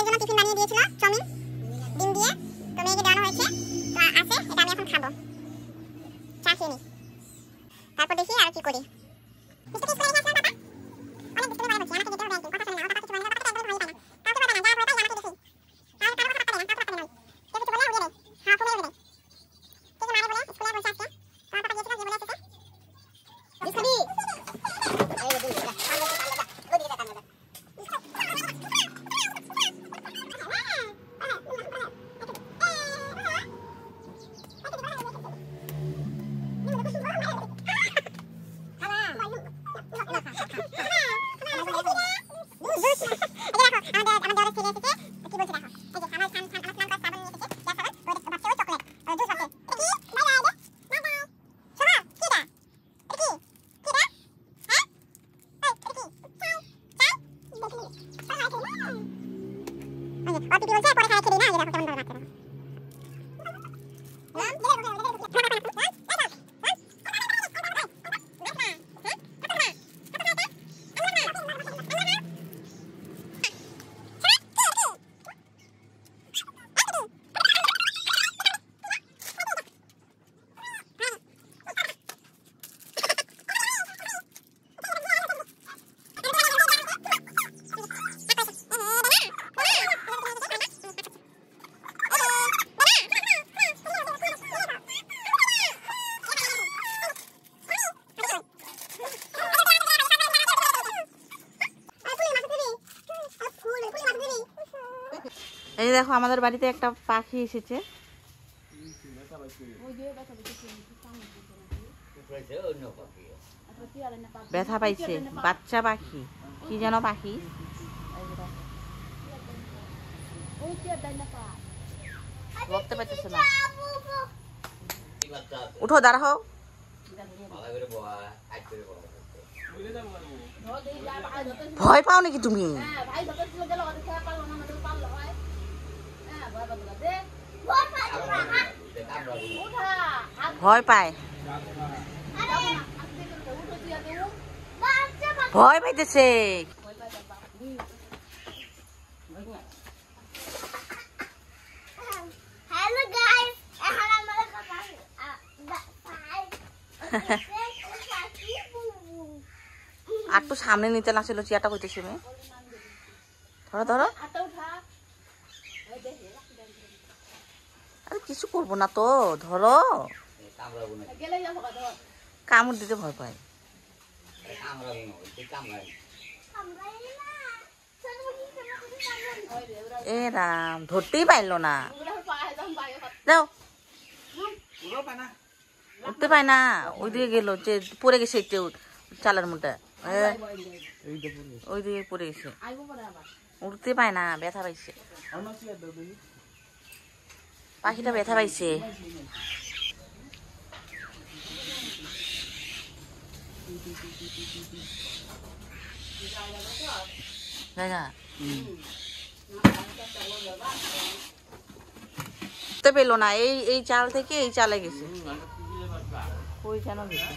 জন্য টিফিন বানিয়ে দিয়েছিল চাউমিন ডিম দিয়ে, তো মেয়েকে দেওয়ানো হয়েছে, তো আছে এটা আমি এখন খাবো। চা খেয়ে নি, তারপর দেখি আর কি করি। এই দেখো আমাদের বাড়িতে একটা পাখি এসেছে। ব্যথা পাইছে, বাচ্চা পাখি, কি যেন পাখি। বলতে পারতেছে না। উঠো, দাঁড়াও। ভয় পাও নাকি তুমি? ভয় পায়, ভয় পাইতেছে। আর তো সামনে নিতে লাগছিল, চেয়ারটা কইতেছি মেয়ে। ধরো ধরো, আরে কিছু করবো না তো, ধরো। কামড় দিতে ভয় পায়। এ রাম, ধরতেই পারলো না। যাও, উঠতে পায় না, ওইদিকে গেল, যে পড়ে গেছে একটু চালার মধ্যে, ওইদিকে পড়ে গেছে, উঠতে পায় না, ব্যথা পাইছে। পাখিটা ব্যথা পাইছে। পেলো না, এই চাল থেকে এই চালে গেছে, ওই যেন গেছে।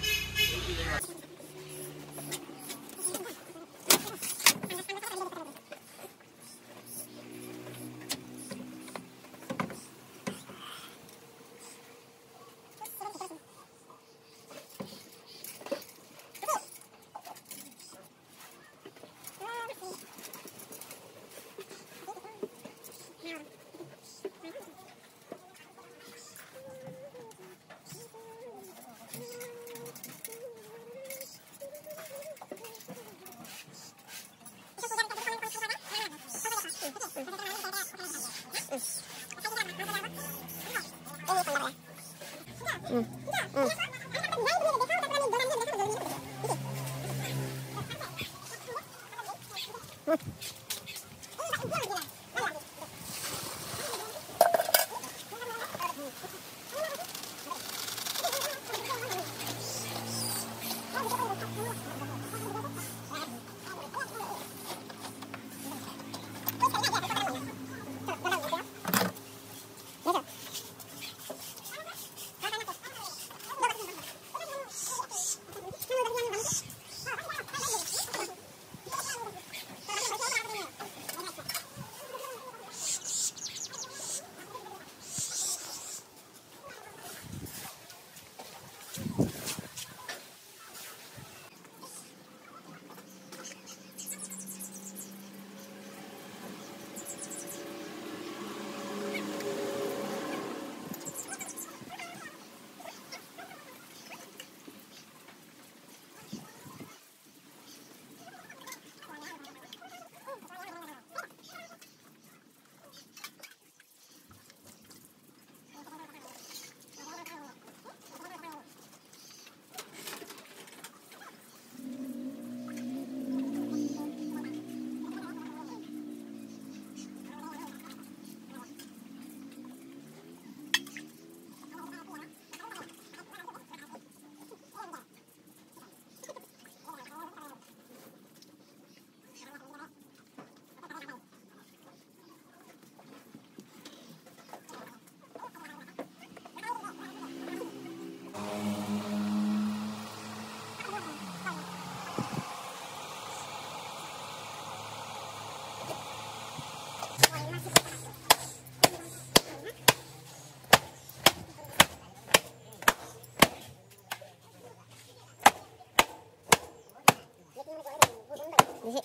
যে